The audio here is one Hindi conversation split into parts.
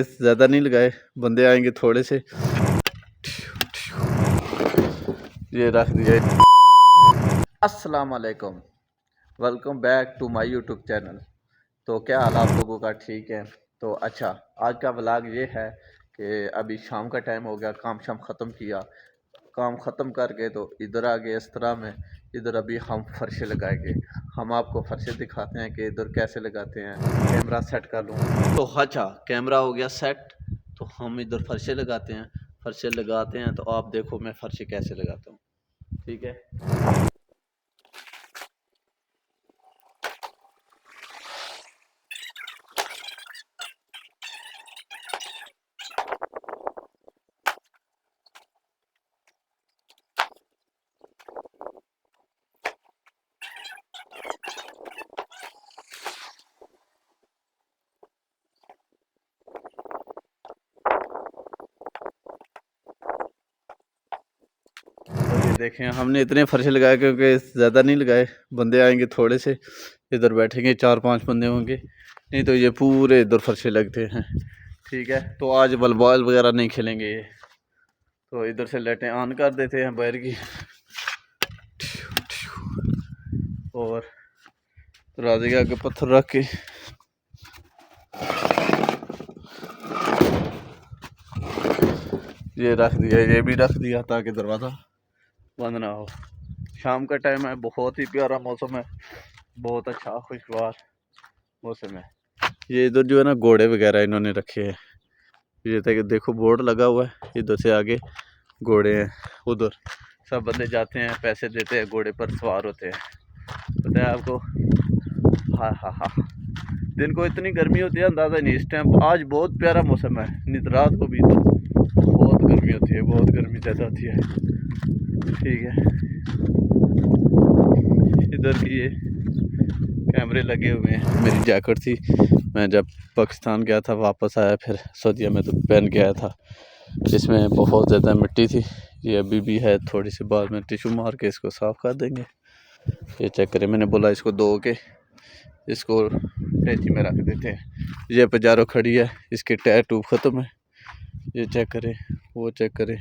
ज़्यादा नहीं लगाए, बंदे आएंगे थोड़े से। ये रख दिया। अस्सलाम वालेकुम, welcome back to my YouTube channel. तो क्या हाल आप लोगों का? ठीक है। तो अच्छा, आज का व्लॉग ये है कि अभी शाम का टाइम हो गया, काम शाम ख़त्म किया, काम ख़त्म करके तो इधर आ गए इस तरह में। इधर अभी हम फर्शे लगाएंगे। हम आपको फर्शे दिखाते हैं कि इधर कैसे लगाते हैं। कैमरा सेट कर लूँ तो अच्छा, कैमरा हो गया सेट। तो हम इधर फर्शे लगाते हैं। फर्शे लगाते हैं तो आप देखो मैं फर्शे कैसे लगाता हूँ, ठीक है। तो ये देखें, हमने इतने फर्शे लगाए क्योंकि ज़्यादा नहीं लगाए, बंदे आएंगे थोड़े से। इधर बैठेंगे 4-5 बंदे होंगे, नहीं तो ये पूरे इधर फर्शे लगते हैं, ठीक है। तो आज बॉल वगैरह नहीं खेलेंगे ये। तो इधर से लाइटें ऑन कर देते हैं बाहर की, और दरवाजे के आगे पत्थर रख के ये रख दिया, ये भी रख दिया ताकि दरवाज़ा बंद ना हो। शाम का टाइम है, बहुत ही प्यारा मौसम है, बहुत अच्छा खुशगवार मौसम है। ये इधर जो है ना घोड़े वगैरह इन्होंने रखे हैं। ये तक देखो बोर्ड लगा हुआ है, इधर से आगे घोड़े हैं। उधर सब बंदे जाते हैं, पैसे देते हैं, घोड़े पर सवार होते हैं। पता है आपको? हाँ हाँ हाँ, दिन को इतनी गर्मी होती है अंदाज़ा नहीं। इस टाइम आज बहुत प्यारा मौसम है, नहीं तो रात को भी तो बहुत गर्मी होती है, बहुत गर्मी ज़्यादा होती है, ठीक है। इधर भी ये कैमरे लगे हुए हैं। मेरी जैकेट थी, मैं जब पाकिस्तान गया था वापस आया फिर सऊदीया में तो पहन के आया था। इसमें बहुत ज़्यादा मिट्टी थी, ये अभी भी है। थोड़ी सी बाद में टिश्यू मार के इसको साफ़ कर देंगे। ये चेक करें, मैंने बोला इसको धो के इसको टैची में रख देते हैं। ये पजारो खड़ी है, इसके टायर ट्यूब ख़त्म है। ये चेक करें, वो चेक करें,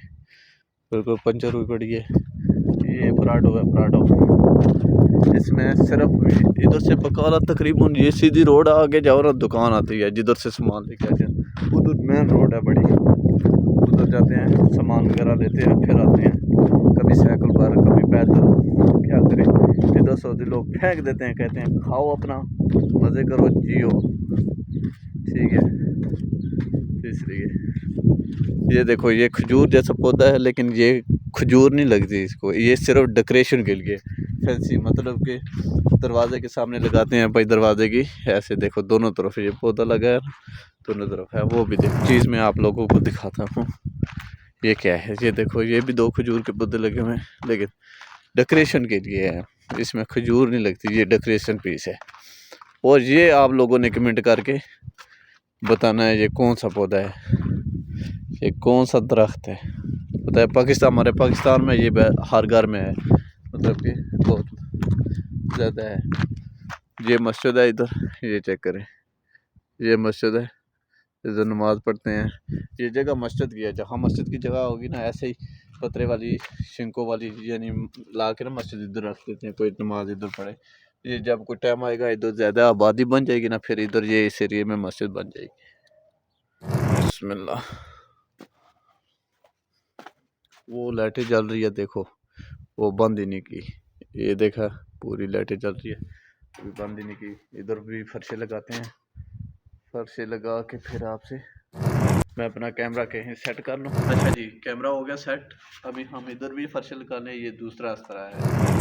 बिल्कुल पंचर हुई पड़ी है। ये पराडो है, पराडो। इसमें सिर्फ इधर से बकाला तकरीबन ये सीधी रोड आगे जाओ ना, दुकान आती है जिधर से सामान लेके आ जाए। उधर मेन रोड है बड़ी, उधर जाते हैं, सामान वगैरह लेते हैं, फिर आते हैं। कभी साइकिल पर, कभी पैदल, क्या करें। इधर सऊदी लोग फेंक देते हैं, कहते हैं खाओ अपना, मज़े करो, जियो, ठीक है। इसलिए ये देखो, ये खजूर जैसा पौधा है, लेकिन ये खजूर नहीं लगती इसको, ये सिर्फ डेकोरेशन के लिए, फैंसी, मतलब कि दरवाजे के सामने लगाते हैं भाई, दरवाजे की ऐसे देखो दोनों तरफ ये पौधा लगा है, दोनों तरफ है। वो भी देखो चीज़ मैं आप लोगों को दिखाता हूँ। ये क्या है, ये देखो, ये भी 2 खजूर के पौधे लगे हुए हैं, लेकिन डेकोरेशन के लिए है, इसमें खजूर नहीं लगती, ये डेकोरेशन पीस है। और ये आप लोगों ने कमेंट करके बताना है ये कौन सा पौधा है, ये कौन सा दरख्त है। पता है पाकिस्तान, हमारे पाकिस्तान में ये हर घर में है, मतलब कि बहुत ज़्यादा है। ये मस्जिद है इधर, ये चेक करें, ये मस्जिद है, इधर नमाज़ पढ़ते हैं। ये जगह मस्जिद की है, जहाँ मस्जिद की जगह होगी ना, ऐसे ही पतरे वाली, शिंकों वाली, यानी ला के ना मस्जिद इधर रख देते हैं, कोई नमाज इधर पढ़े। ये जब कोई टाइम आएगा, इधर ज़्यादा आबादी बन जाएगी ना, फिर इधर ये इस एरिए में मस्जिद बन जाएगी। बिस्मिल्लाह। वो लाइटें जल रही है देखो, वो बंद ही नहीं की। ये देखा, पूरी लाइटें जल रही है, अभी बंद ही नहीं की। इधर भी फर्शे लगाते हैं, फर्शे लगा के फिर आपसे मैं अपना कैमरा कहीं सेट कर लूँ। अच्छा जी, कैमरा हो गया सेट। अभी हम इधर भी फर्श लगाने, ये दूसरा रास्ता है।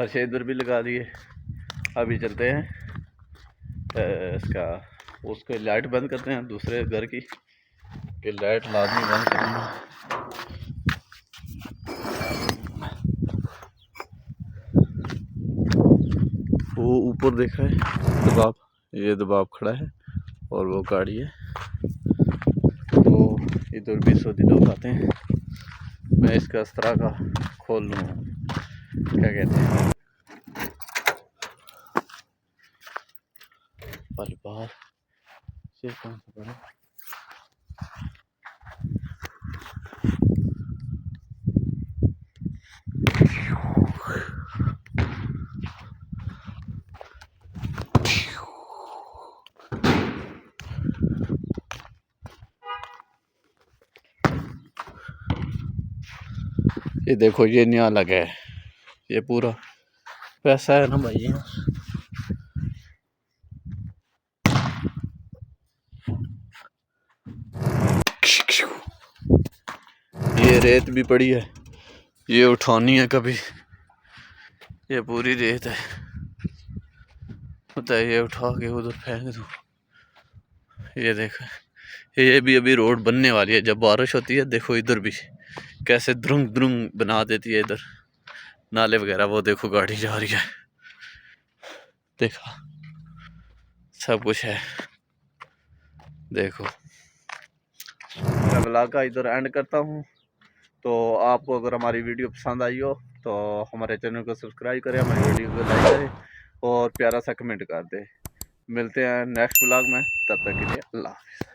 फर्शे इधर भी लगा दिए। अभी चलते हैं इसका उसको लाइट बंद करते हैं दूसरे घर की, कि लाइट लाजमी बंद करनी है। वो ऊपर देखा है दबाव, ये दबाव खड़ा है और वो गाड़ी है। तो इधर भी सऊदी लोग आते हैं। मैं इसका इस तरह का खोल लूँ, क्या कहते हैं, पर बाहर से कौन सा बड़ा। ये देखो ये नया लगा है, ये पूरा पैसा है ना भाई। ये रेत भी पड़ी है, ये उठानी है कभी, ये पूरी रेत है, पता है, ये उठा के उधर फेंक दूँ। ये देखो ये भी अभी रोड बनने वाली है। जब बारिश होती है देखो इधर भी कैसे द्रुंग द्रुंग बना देती है, इधर नाले वगैरह। वो देखो गाड़ी जा रही है, देखा सब कुछ है। देखो मैं ब्लॉग का इधर एंड करता हूँ। तो आपको अगर हमारी वीडियो पसंद आई हो तो हमारे चैनल को सब्सक्राइब करें, हमारी वीडियो को लाइक करें और प्यारा सा कमेंट कर दें। मिलते हैं नेक्स्ट ब्लॉग में, तब तक के लिए अल्लाह हाफ़िज़।